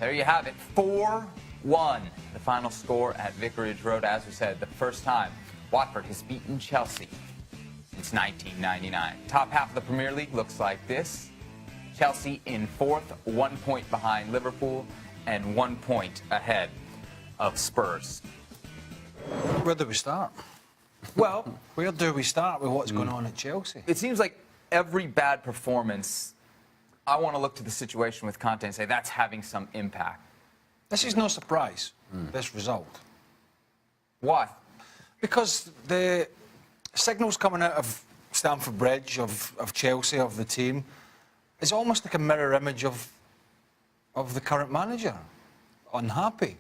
There you have it, 4-1. The final score at Vicarage Road. As we said, the first time Watford has beaten Chelsea since 1999. Top half of the Premier League looks like this. Chelsea in fourth, 1 point behind Liverpool, and 1 point ahead of Spurs. Where do we start? Well, where do we start with what's going on at Chelsea? It seems like every bad performance, I want to look to the situation with Conte and say that's having some impact. This is no surprise, this result. Why? Because the signals coming out of Stamford Bridge, of Chelsea, of the team, is almost like a mirror image of the current manager. Unhappy,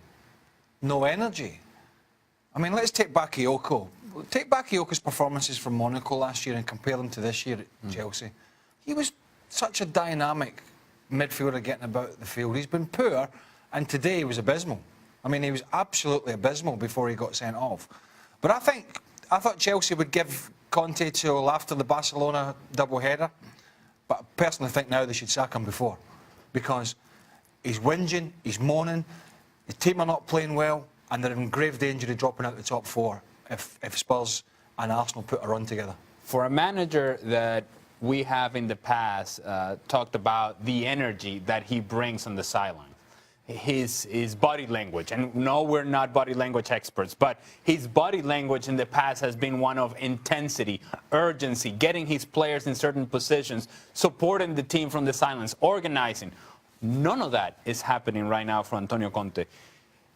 no energy. I mean, let's take Bakayoko. Take Bakayoko's performances from Monaco last year and compare them to this year at Chelsea. He was such a dynamic midfielder getting about the field. He's been poor, and today he was abysmal. I mean, he was absolutely abysmal before he got sent off. But I thought Chelsea would give Conte till after the Barcelona double-header. But I personally think now they should sack him before. Because he's whinging, he's moaning, the team are not playing well, and they're in grave danger of dropping out the top four if Spurs and Arsenal put a run together. For a manager that we have in the past talked about the energy that he brings on the sideline, his body language, and no, we're not body language experts, but his body language in the past has been one of intensity, urgency, getting his players in certain positions, supporting the team from the sidelines, organizing. None of that is happening right now for Antonio Conte.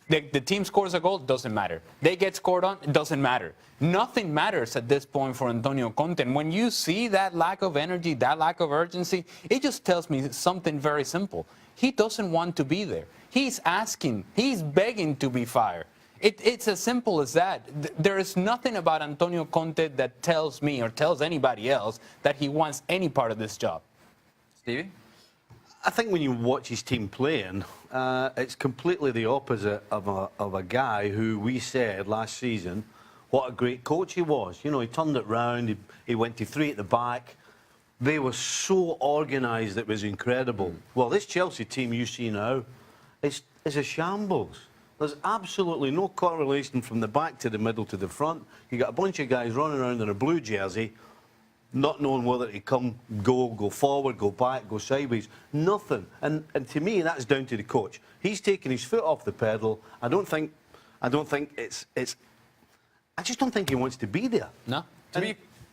The team scores a goal, doesn't matter. They get scored on, it doesn't matter. Nothing matters at this point for Antonio Conte. And when you see that lack of energy, that lack of urgency, it just tells me something very simple. He doesn't want to be there. He's asking, he's begging to be fired. It's as simple as that. There is nothing about Antonio Conte that tells me or tells anybody else that he wants any part of this job. Stevie? I think when you watch his team playing, it's completely the opposite of a guy who we said last season what a great coach he was. You know, he turned it round, he went to 3 at the back. They were so organised, it was incredible. Well, this Chelsea team you see now is a shambles. There's absolutely no correlation from the back to the middle to the front. You got a bunch of guys running around in a blue jersey, not knowing whether to go forward, go back, go sideways, nothing. And to me, that's down to the coach. He's taken his foot off the pedal. I just don't think he wants to be there. No.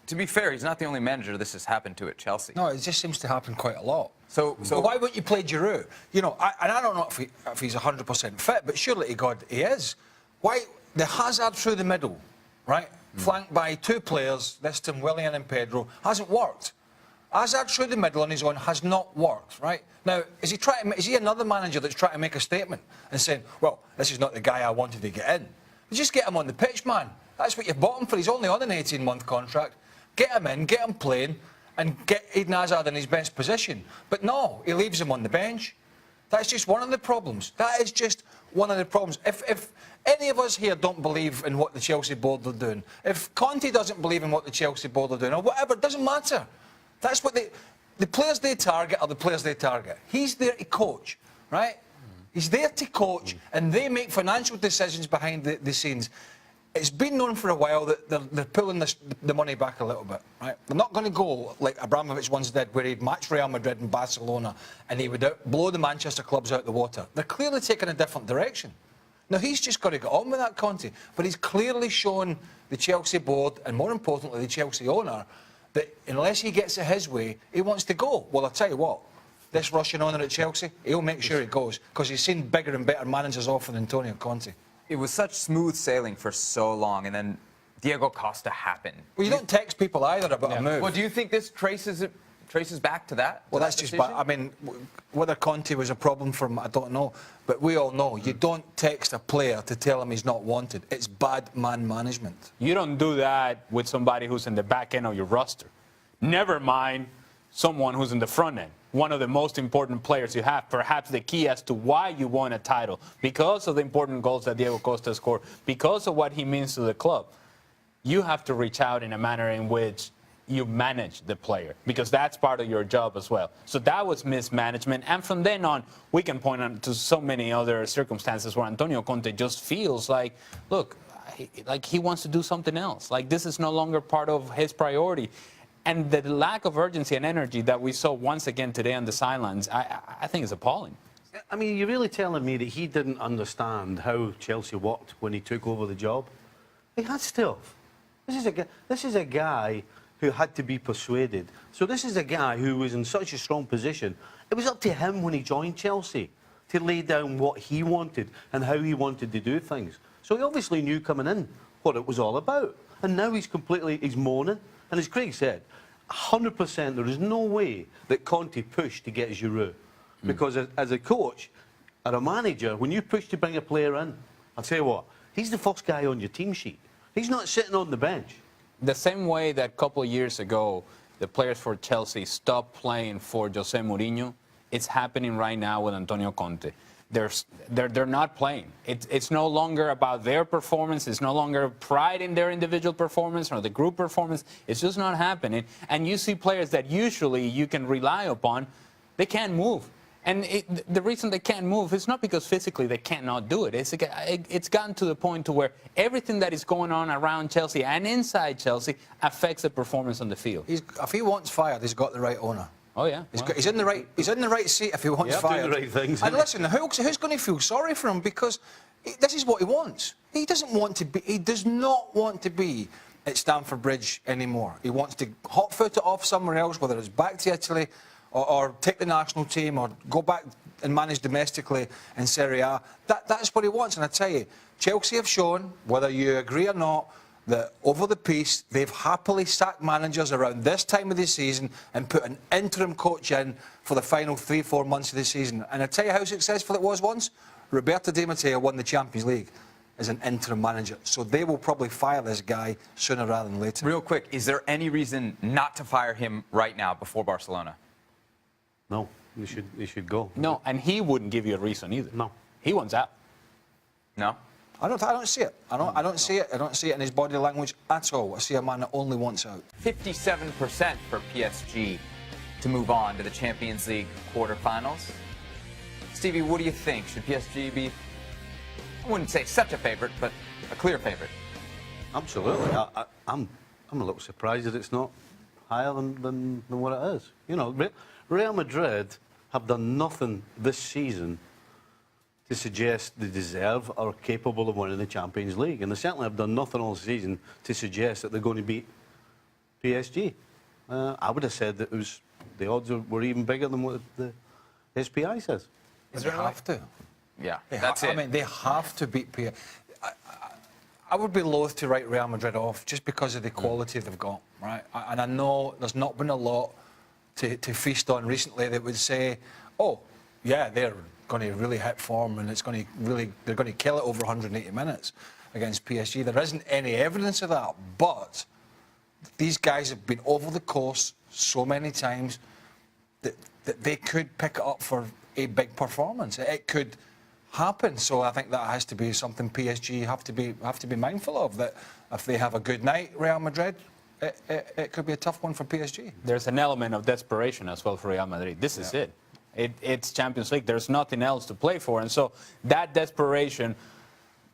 To be fair, he's not the only manager this has happened to at Chelsea. No, it just seems to happen quite a lot. So why wouldn't you play Giroud? You know, I don't know if he's 100% fit, but surely to God he is. Why the Hazard through the middle, right? Flanked by 2 players, this time Willian and Pedro, hasn't worked. Hazard through the middle on his own has not worked, right? Now, is he another manager that's trying to make a statement and saying, well, this is not the guy I wanted to get in? You just get him on the pitch, man. That's what you've bought him for. He's only on an 18-month contract. Get him in, get him playing, and get Eden Hazard in his best position. But no, he leaves him on the bench. That's just one of the problems. That is just one of the problems. If any of us here don't believe in what the Chelsea board are doing, if Conte doesn't believe in what the Chelsea board are doing, or whatever, it doesn't matter. That's what the players they target are the players they target. He's there to coach, right? He's there to coach, and they make financial decisions behind the scenes. It's been known for a while that they're pulling the money back a little bit, right? They're not going to go like Abramovich once did, where he'd match Real Madrid and Barcelona, and he would blow the Manchester clubs out the water. They're clearly taking a different direction. Now, he's just got to get on with that, Conte, but he's clearly shown the Chelsea board, and more importantly, the Chelsea owner, that unless he gets it his way, he wants to go. Well, I'll tell you what, this Russian owner at Chelsea, he'll make sure it goes, because he's seen bigger and better managers offer than Antonio Conte. it was such smooth sailing for so long, and then Diego Costa happened. Well, you don't text people either about a move. Well, do you think this traces back to that? Well, that's just bad. I mean, whether Conte was a problem for him, I don't know. But we all know you don't text a player to tell him he's not wanted. It's bad man management. You don't do that with somebody who's in the back end of your roster. Never mind someone who's in the front end. One of the most important players you have, perhaps the key as to why you won a title, because of the important goals that Diego Costa scored, because of what he means to the club. You have to reach out in a manner in which you manage the player, because that's part of your job as well. So that was mismanagement. And from then on, we can point out to so many other circumstances where Antonio Conte just feels like, look, like he wants to do something else. Like this is no longer part of his priority. And the lack of urgency and energy that we saw once again today on the sidelines, I think is appalling. I mean, you're really telling me that he didn't understand how Chelsea worked when he took over the job? He had stuff. This is a guy who had to be persuaded. So this is a guy who was in such a strong position. It was up to him when he joined Chelsea to lay down what he wanted and how he wanted to do things. So he obviously knew coming in what it was all about. And now he's moaning. And as Craig said, 100% there is no way that Conte pushed to get Giroud. Because as a coach or a manager, when you push to bring a player in, I'll tell you what, he's the first guy on your team sheet. He's not sitting on the bench. The same way that a couple of years ago, the players for Chelsea stopped playing for Jose Mourinho, it's happening right now with Antonio Conte. They're not playing. It's no longer about their performance. It's no longer pride in their individual performance or the group performance. It's just not happening. And you see players that usually you can rely upon, they can't move. And the reason they can't move is not because physically they cannot do it. It's gotten to the point to where everything that is going on around Chelsea and inside Chelsea affects the performance on the field. If he wants fired, he's got the right owner. Oh yeah, He's in the right seat if he wants fired. Doing the right things. And listen, who's going to feel sorry for him? Because this is what he wants. He doesn't want to be. He does not want to be at Stamford Bridge anymore. He wants to hot-foot it off somewhere else, whether it's back to Italy or take the national team or go back and manage domestically in Serie A. That's what he wants. And I tell you, Chelsea have shown, whether you agree or not, that over the piece, they've happily sacked managers around this time of the season and put an interim coach in for the final 3-4 months of the season. And I tell you how successful it was once. Roberto Di Matteo won the Champions League as an interim manager. So they will probably fire this guy sooner rather than later. Real quick, is there any reason not to fire him right now before Barcelona? No, you should go. No, and he wouldn't give you a reason either. No. He wants out. No? I don't see it. I don't see it. I don't see it in his body language at all. I see a man that only wants out. 57% for PSG to move on to the Champions League quarterfinals. Stevie, what do you think? Should PSG be, I wouldn't say such a favorite, but a clear favorite? Absolutely. I'm a little surprised that it's not higher than what it is. You know, Real Madrid have done nothing this season to suggest they deserve or are capable of winning the Champions League. And they certainly have done nothing all season to suggest that they're going to beat PSG. I would have said that the odds were even bigger than what the SPI says. They have to. Yeah, that's it. I mean, they have to beat PSG. I would be loath to write Real Madrid off just because of the quality they've got, right? And I know there's not been a lot to feast on recently that would say, oh, yeah, they're going to really hit form and they're going to kill it over 180 minutes against PSG. There isn't any evidence of that, but these guys have been over the course so many times that they could pick it up for a big performance. It could happen. So I think that has to be something PSG have to be mindful of, that if they have a good night, Real Madrid, it could be a tough one for PSG. There's an element of desperation as well for Real Madrid. This is it. It's Champions League. There's nothing else to play for. And so that desperation,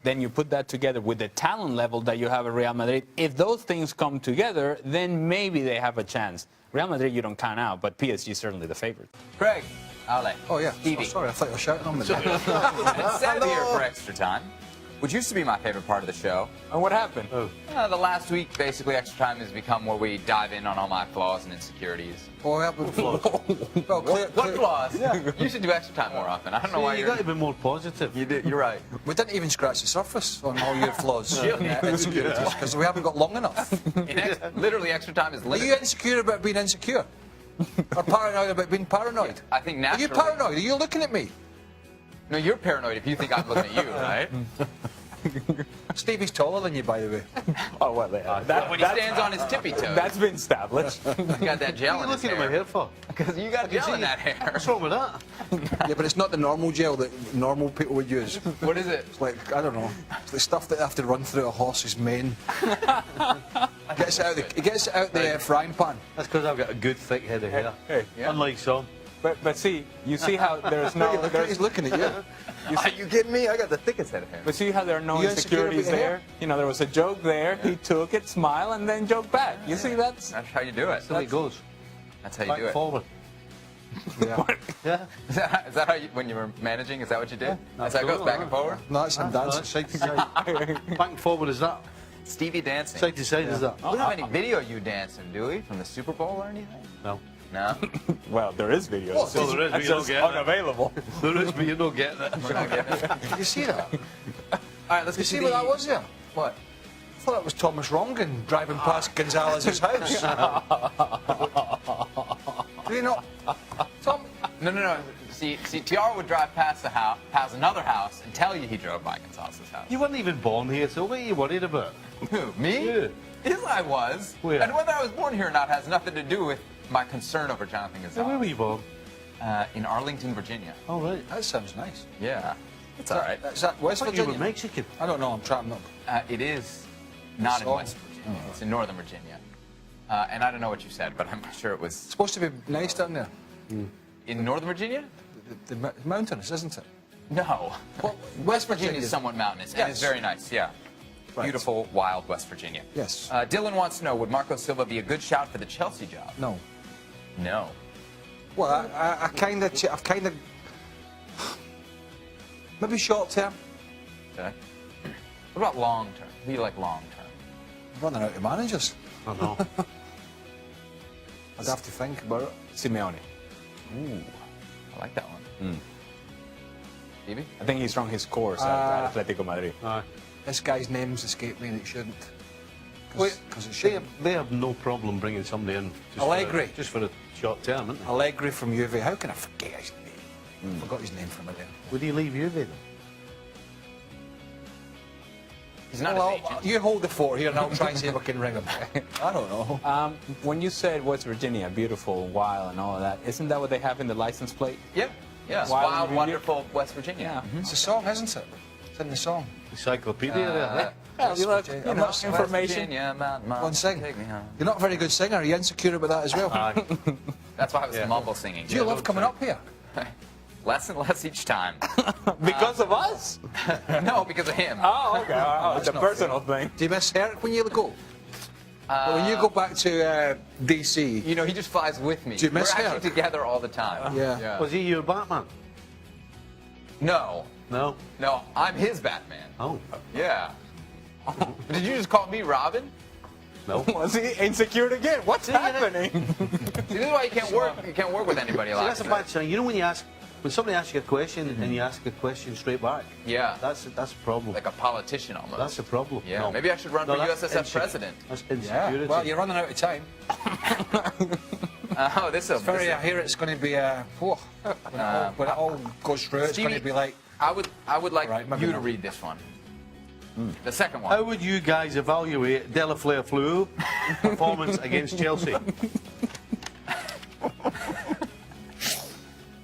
then you put that together with the talent level that you have at Real Madrid. If those things come together, then maybe they have a chance. Real Madrid, you don't count out, but PSG is certainly the favorite. Greg, Ale. Oh, yeah. Stevie. Oh, sorry, I thought you were shouting on me. And Seb here for Extra Time, which used to be my favorite part of the show. And what happened? The last week, basically, Extra Time has become where we dive in on all my flaws and insecurities. Oh, yeah, but well, What flaws? Yeah. You should do Extra Time more often. I don't know why you got to be more positive. You're right. we didn't even scratch the surface on all your flaws. Insecurities, because we haven't got long enough. Literally, Extra Time is Are limited. you insecure about being insecure? Or paranoid about being paranoid? I think Are naturally. you paranoid? Are you looking at me? No, you're paranoid if you think I'm looking at you, right? Stevie's taller than you, by the way. Oh, well, When he stands on his tippy toes. that's been established. You got that gel What are in you his looking at my hair. hair for? Because you got gel in that hair. What's wrong with that? Yeah, but it's not the normal gel that normal people would use. What is it? It's like, I don't know, it's the stuff that they have to run through a horse's mane. He gets it out the frying pan. That's because I've got a good thick head of hair. Hey, yeah. Unlike some. but see, you see how there's no. He's looking at you. Are you kidding me? I got the thickest head of hair. But see how there are no You insecure insecurities about your there? You know, there was a joke there. He took it, smiled, and then joked back. You see, that's That's how you do it. That's the way it goes. That's how you Back do it. forward. Yeah. Is that how you, when you were managing, is that what you did? That's how it goes, back and forward? No, that's him dancing. Side to side. Back and forward is that. Stevie dancing. Side to side is that. We don't have any video of you dancing, do we? From the Super Bowl or anything? No. No? well, there is video. Well, there is, but you don't just get it. unavailable. There is, but you're not getting it. We're not getting it. Did you see that? All right, let's Did you get see to what the... that was there? What? I thought it was Thomas Rongan driving past Gonzalez's house. Do you not? Tom? No. See, Tiara would drive past the house, past another house, and tell you he drove by Gonzalez's house. You weren't even born here, so what are you worried about? Who? Me? Yeah. Yes, I was. Where? And whether I was born here or not has nothing to do with my concern over Jonathan So where were Gonzalez. you born? In Arlington, Virginia. Oh, right. That sounds nice. Yeah. It's all right. Is that West I thought you Virginia? were Mexican. I don't know. I'm trying not. It is not in Oh. West Virginia. It's in Northern Virginia. And I don't know what you said, but I'm sure it was It's supposed to be nice down there. in Northern Virginia? The mountains, isn't it? No. Well, West Virginia is somewhat mountainous, and it's Yes. very nice, yeah. Right. Beautiful, wild West Virginia. Yes. Dylan wants to know, would Marco Silva be a good shout for the Chelsea job? No. No. Well, I kind of, I've kind of, maybe short term. Okay. What about long term? Who do you like long term? I'm running out of managers. I know. I'd have to think about it. Simeone. Ooh, I like that one. Stevie? I think he's run his course at Atletico Madrid. Aye. This guy's name's escaped me and it shouldn't. Wait, Because it they shouldn't. they have no problem bringing somebody in Allegri. just for a short term, isn't they? Allegri from Juve. How can I forget his name? Forgot his name for a minute. Would he leave Juve then? He's not Well, his agent. you hold the fort here and I'll try and see if I can ring him. I don't know. When you said West Virginia, beautiful, wild, and all of that, isn't that what they have in the license plate? Yep. Yeah. Wild Wild, Virginia. wonderful West Virginia. Yeah. It's a song, isn't it? It's in the song. Encyclopedia there. Well, you like, Virginia. you know, West information. Virginia, Mountain Mama, Go and sing. take me home. You're not a very good singer. Are you insecure about that as well? Aye. That's why I was Yeah. mumble singing. Do you love coming up here? Less and less each time. Because of us? No, because of him. Oh, okay. It's a not personal thing. Do you miss Herrick when you go? When you go back to DC, You know, he just flies with me. Do you miss We're him? actually together all the time. Yeah. Was he your Batman? No. No. No, I'm his Batman. Oh. Yeah. Did you just call me Robin? No. Was he insecure again? What's happening? See, this is why you can't work. You can't work with anybody See, like that's a that. bad sign. You know when somebody asks you a question and you ask a question straight back. Yeah. That's a problem. Like a politician almost. That's a problem. Yeah. No. Maybe I should run for that's USSF president. That's Yeah. insecurity. Well, you're running out of time. Oh, this is Very, I hear it's going to be when it all goes through, it's going to be like. I would like Right, maybe you to not. read this one. The second one. How would you guys evaluate Delafleur Flu performance against Chelsea?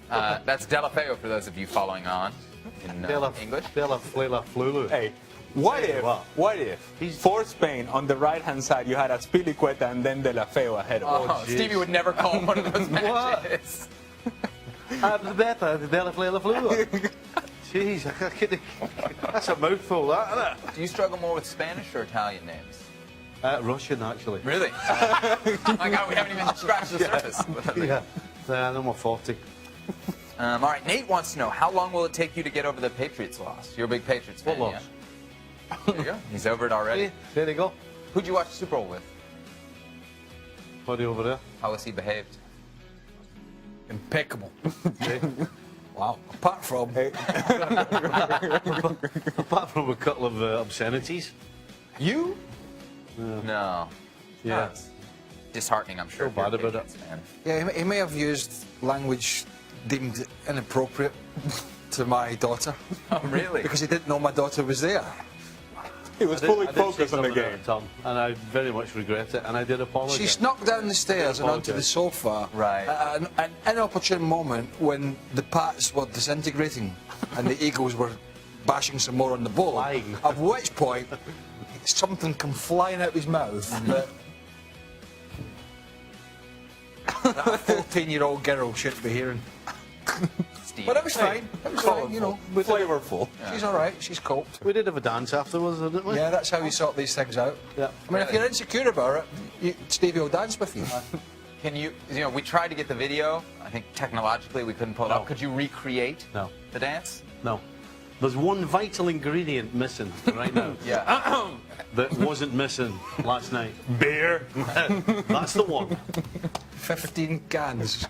That's Delafeo for those of you following on in English. Delafleur Flu. Hey, what Say what? if He's- for Spain on the right-hand side you had Azpilicueta and then De La Feo ahead of Oh, us? Stevie would never call one of those matches. Better, Delafleur Flu. Jeez, that's a mouthful, that, isn't it? Do you struggle more with Spanish or Italian names? Russian, actually. Really? Oh my God, we haven't even scratched the surface. Yeah, no more 40. All right, Nate wants to know, how long will it take you to get over the Patriots loss? You're a big Patriots fan, What loss? yeah? There you go. He's over it already. There you go. Who'd you watch the Super Bowl with? Buddy over there. How was he behaved? Impeccable. Okay. Wow. Apart from. Apart from a couple of obscenities. You? No. Yeah. That's disheartening, I'm sure. Feel if you're a bad about Patriots fan. Yeah, he may have used language deemed inappropriate to my daughter Oh, really? because he didn't know my daughter was there. He was I fully did say focused on the something game. at Tom, and I very much regret it, and I did apologise. She snuck down the stairs and onto the Apologise. sofa Right. at an inopportune moment when the Pats were disintegrating and the Eagles were bashing some more on the ball. Flying. At which point something come flying out of his mouth that that a 14-year-old girl shouldn't be hearing. Steve. But it was fine. It was fine, you know. Flavorful. She's all right. She's coped. We did have a dance afterwards, didn't we? Yeah, that's how you sort these things out. Yeah. I mean, if you're insecure about it, Stevie will dance with you. Can you know, we tried to get the video. I think technologically we couldn't pull it No. up. Could you recreate No. the dance? No. There's one vital ingredient missing right now Yeah. that wasn't missing last night. Beer. That's the one. 15 cans.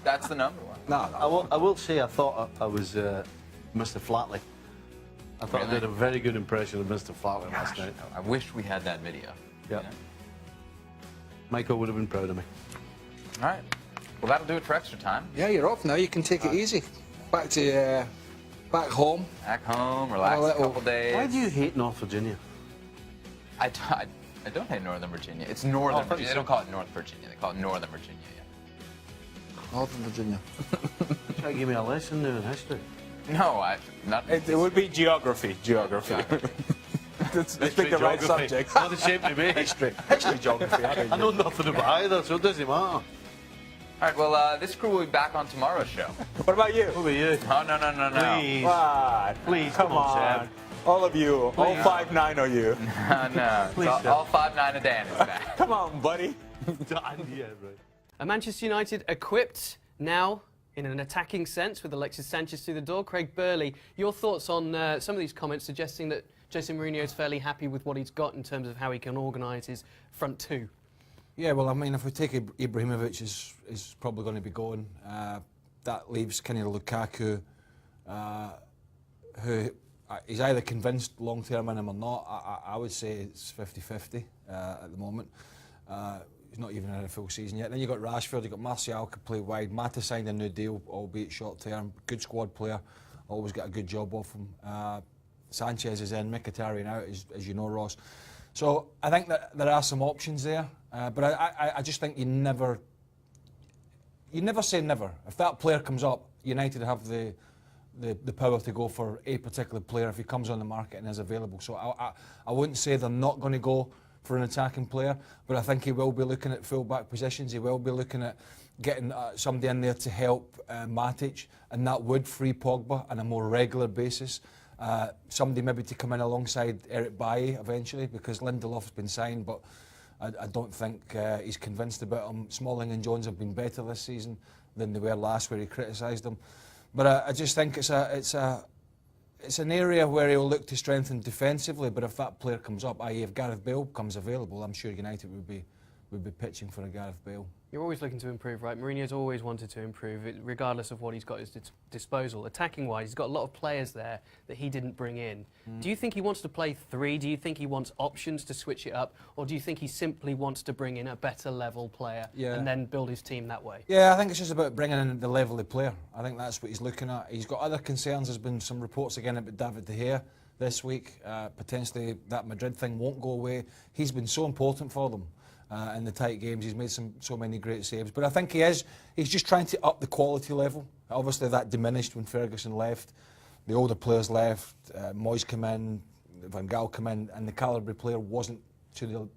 That's the number one. No. I will say I thought I was Mr. Flatley. I thought I Really? did a very good impression of Mr. Flatley last night. I wish we had that video. Yeah. You know? Michael would have been proud of me. All right. Well, that'll do it for extra time. Yeah, you're off now. You can take it easy. Back to back home. Back home, relax Well, a couple days. Why do you hate North Virginia? I don't hate Northern Virginia. It's Northern Oh, Virginia. They don't call it North Virginia. They call it Northern Virginia. Yeah. Northern Virginia. Try to give me a lesson now in history. No, not. It would be geography. Geography. Let's pick the right subject. Not the same to me. History, geography. I know nothing about either, so it doesn't matter. All right. Well, this crew will be back on tomorrow's show. What about you? What about you? Oh no. Please. What? Please, Come come on, on. Seb. All of you. All Please. 5'9" of you. No. Please, All, sir. all 5'9" of Dan is back. Come on, buddy. Yeah, right. Are Manchester United equipped now in an attacking sense with Alexis Sanchez through the door? Craig Burley, your thoughts on some of these comments suggesting that Jose Mourinho is fairly happy with what he's got in terms of how he can organise his front two? Yeah, well, I mean, if we take Ibrahimovic is probably going to be going. That leaves kind of Lukaku, who he's either convinced long-term in him or not. I would say it's 50-50 at the moment. He's not even had a full season yet. Then you've got Rashford, you've got Martial could play wide. Mata signed a new deal, albeit short-term. Good squad player, always get a good job off him. Sanchez is in, Mkhitaryan out, as you know, Ross. So I think that there are some options there, but I just think you never say never. If that player comes up, United have the power to go for a particular player if he comes on the market and is available. So I wouldn't say they're not going to go for an attacking player, but I think he will be looking at full-back positions. He will be looking at getting somebody in there to help Matic, and that would free Pogba on a more regular basis. Somebody maybe to come in alongside Eric Bailly eventually, because Lindelof's been signed, but I don't think he's convinced about him. Smalling and Jones have been better this season than they were last, where he criticised them. But I just think it's an area where he'll look to strengthen defensively. But if that player comes up, i.e. if Gareth Bale comes available, I'm sure United would be pitching for a Gareth Bale. You're always looking to improve, right? Mourinho's always wanted to improve, regardless of what he's got at his disposal. Attacking-wise, he's got a lot of players there that he didn't bring in. Do you think he wants to play three? Do you think he wants options to switch it up? Or do you think he simply wants to bring in a better level player and then build his team that way? Yeah, I think it's just about bringing in the level of player. I think that's what he's looking at. He's got other concerns. There's been some reports again about David De Gea this week. Potentially that Madrid thing won't go away. He's been so important for them. In the tight games, he's made so many great saves. But I think he's just trying to up the quality level. Obviously that diminished when Ferguson left. The older players left, Moyes came in, Van Gaal came in, and the calibre player wasn't to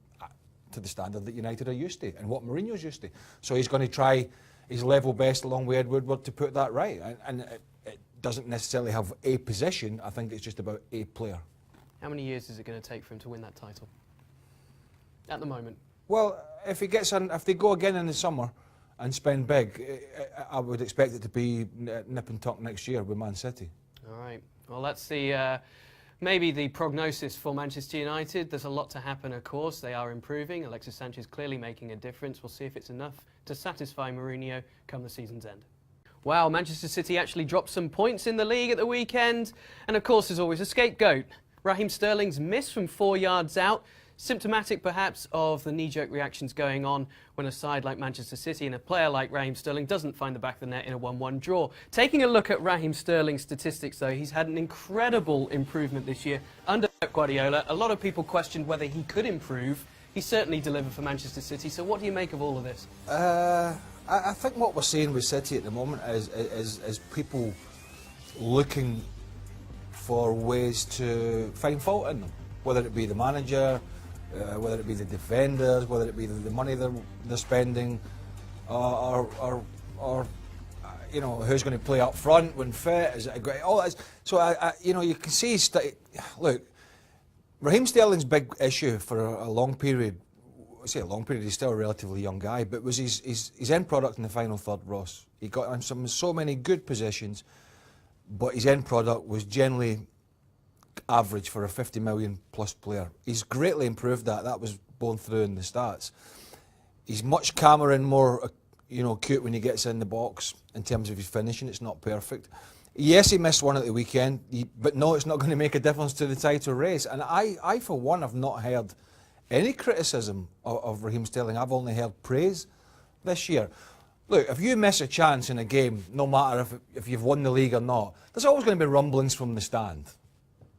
the standard that United are used to and what Mourinho's used to. So he's going to try his level best along with Ed Woodward to put that right. And it doesn't necessarily have a position. I think it's just about a player. How many years is it going to take for him to win that title? At the moment. Well, if they go again in the summer and spend big, I would expect it to be nip and tuck next year with Man City. All right. Well, that's maybe the prognosis for Manchester United. There's a lot to happen, of course. They are improving. Alexis Sanchez clearly making a difference. We'll see if it's enough to satisfy Mourinho come the season's end. Wow, Manchester City actually dropped some points in the league at the weekend. And, of course, there's always a scapegoat. Raheem Sterling's miss from 4 yards out. Symptomatic, perhaps, of the knee-jerk reactions going on when a side like Manchester City and a player like Raheem Sterling doesn't find the back of the net in a 1-1 draw. Taking a look at Raheem Sterling's statistics, though, he's had an incredible improvement this year under Pep Guardiola. A lot of people questioned whether he could improve. He certainly delivered for Manchester City. So what do you make of all of this? I think what we're seeing with City at the moment is people looking for ways to find fault in them. whether it be the manager, whether it be the defenders, whether it be the money they're spending, or you know, who's going to play up front when fit. Is it a great? All that. So you know, you can see. Look, Raheem Sterling's big issue for a long period. I say a long period. He's still a relatively young guy, but was his end product in the final third. Ross, he got on so many good positions, but his end product was generally average for a 50 million plus player. He's greatly improved that. That was borne through in the stats. He's much calmer and more, you know, acute when he gets in the box in terms of his finishing. It's not perfect. Yes, he missed one at the weekend, but no, it's not going to make a difference to the title race. And I for one, have not heard any criticism of Raheem Sterling. I've only heard praise this year. Look, if you miss a chance in a game, no matter if you've won the league or not, there's always going to be rumblings from the stand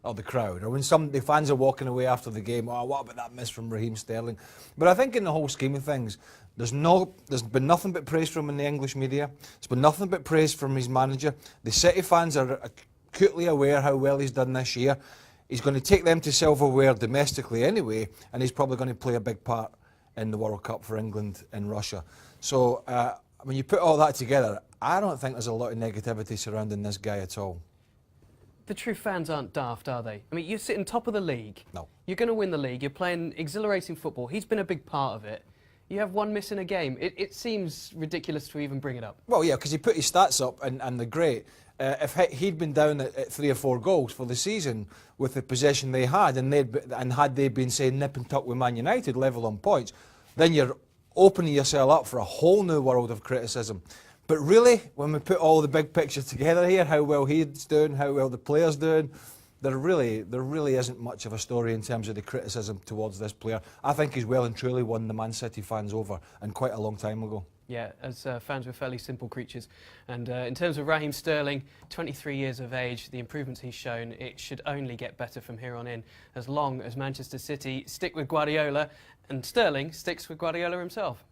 or the crowd, or when the fans are walking away after the game, oh, what about that miss from Raheem Sterling? But I think in the whole scheme of things, there's been nothing but praise from him in the English media. There's been nothing but praise from his manager. The City fans are acutely aware how well he's done this year. He's going to take them to silverware domestically anyway, and he's probably going to play a big part in the World Cup for England and Russia. So when you put all that together, I don't think there's a lot of negativity surrounding this guy at all. The true fans aren't daft, are they? I mean, you're sitting top of the league. No. You're going to win the league. You're playing exhilarating football. He's been a big part of it. You have one miss in a game. It seems ridiculous to even bring it up. Well, yeah, because he put his stats up and they're great. If he'd been down at 3 or 4 goals for the season with the possession they had, and had they been, say, nip and tuck with Man United, level on points, then you're opening yourself up for a whole new world of criticism. But really, when we put all the big picture together here, how well he's doing, how well the player's doing, there really isn't much of a story in terms of the criticism towards this player. I think he's well and truly won the Man City fans over, and quite a long time ago. Yeah, as fans, we're fairly simple creatures. And in terms of Raheem Sterling, 23 years of age, the improvements he's shown, it should only get better from here on in, as long as Manchester City stick with Guardiola and Sterling sticks with Guardiola himself.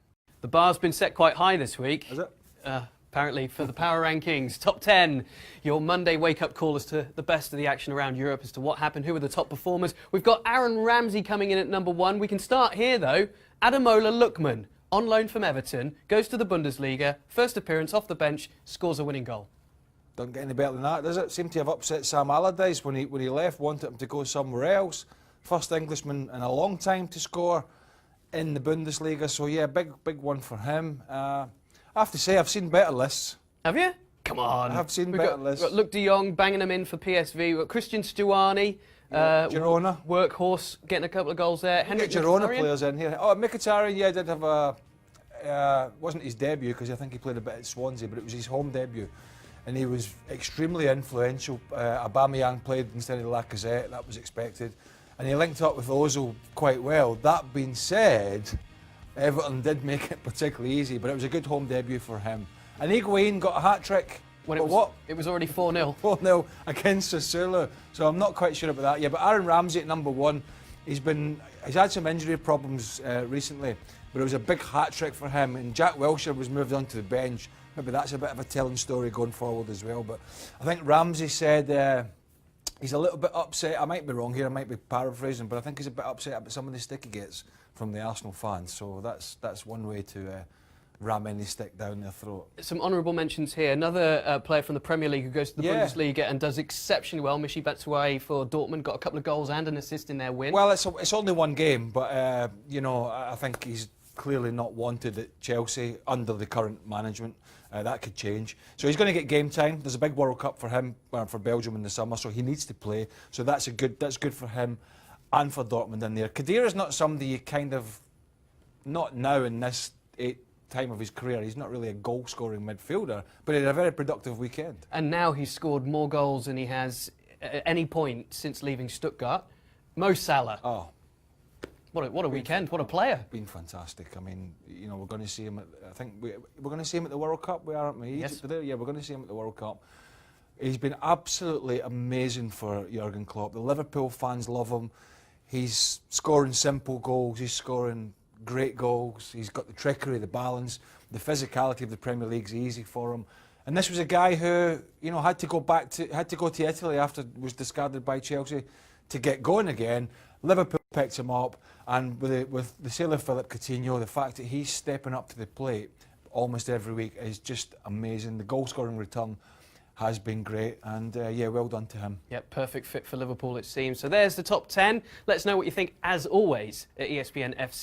The bar's been set quite high this week. Is it? Apparently for the Power Rankings. Top 10, your Monday wake-up call as to the best of the action around Europe, as to what happened, who were the top performers. We've got Aaron Ramsey coming in at number 1. We can start here, though. Ademola Lookman, on loan from Everton, goes to the Bundesliga, first appearance off the bench, scores a winning goal. Don't get any better than that, does it? Seemed to have upset Sam Allardyce when he left, wanted him to go somewhere else. First Englishman in a long time to score in the Bundesliga, so yeah, big one for him. I have to say, I've seen better lists. Have you? Come on. I've seen better lists. We've got Luke de Jong banging them in for PSV. We've got Christian Stuani, Girona. Workhorse, getting a couple of goals there. Henrik Girona players in here. Oh, Mkhitaryan, yeah, did have a... wasn't his debut, because I think he played a bit at Swansea, but it was his home debut. And he was extremely influential. Aubameyang played instead of Lacazette, that was expected. And he linked up with Ozil quite well. That being said, Everton did make it particularly easy, but it was a good home debut for him. And Higuain got a hat-trick. When it was already 4-0. 4-0 against Sassuolo, so I'm not quite sure about that. Yeah, but Aaron Ramsey at number 1, he's had some injury problems recently, but it was a big hat-trick for him, and Jack Wilshere was moved onto the bench. Maybe that's a bit of a telling story going forward as well, but I think Ramsey said he's a little bit upset. I might be wrong here, I might be paraphrasing, but I think he's a bit upset about some of the stick he gets from the Arsenal fans, so that's one way to ram any stick down their throat. Some honourable mentions here. Another player from the Premier League who goes to the Bundesliga and does exceptionally well. Michy Batshuayi for Dortmund, got a couple of goals and an assist in their win. Well, it's only one game, but you know, I think he's clearly not wanted at Chelsea under the current management. That could change. So he's going to get game time. There's a big World Cup for him, for Belgium in the summer, so he needs to play. So that's good for him and for Dortmund in there. Khedira's not somebody you kind of, not now in this time of his career, he's not really a goal-scoring midfielder, but he had a very productive weekend. And now he's scored more goals than he has at any point since leaving Stuttgart. Mo Salah. Oh. What a weekend, what a player. Been fantastic. I mean, you know, we're going to see him I think we're going to see him at the World Cup, aren't we? Yes. Yeah, we're going to see him at the World Cup. He's been absolutely amazing for Jurgen Klopp. The Liverpool fans love him. He's scoring simple goals, he's scoring great goals, he's got the trickery, the balance, the physicality of the Premier League's easy for him. And this was a guy who, you know, had to go to Italy after was discarded by Chelsea to get going again. Liverpool picked him up, and with the sale of Philip Coutinho, the fact that he's stepping up to the plate almost every week is just amazing. The goal-scoring return has been great, and yeah, well done to him. Yep, perfect fit for Liverpool, it seems. So there's the top 10. Let us know what you think, as always, at ESPN FC.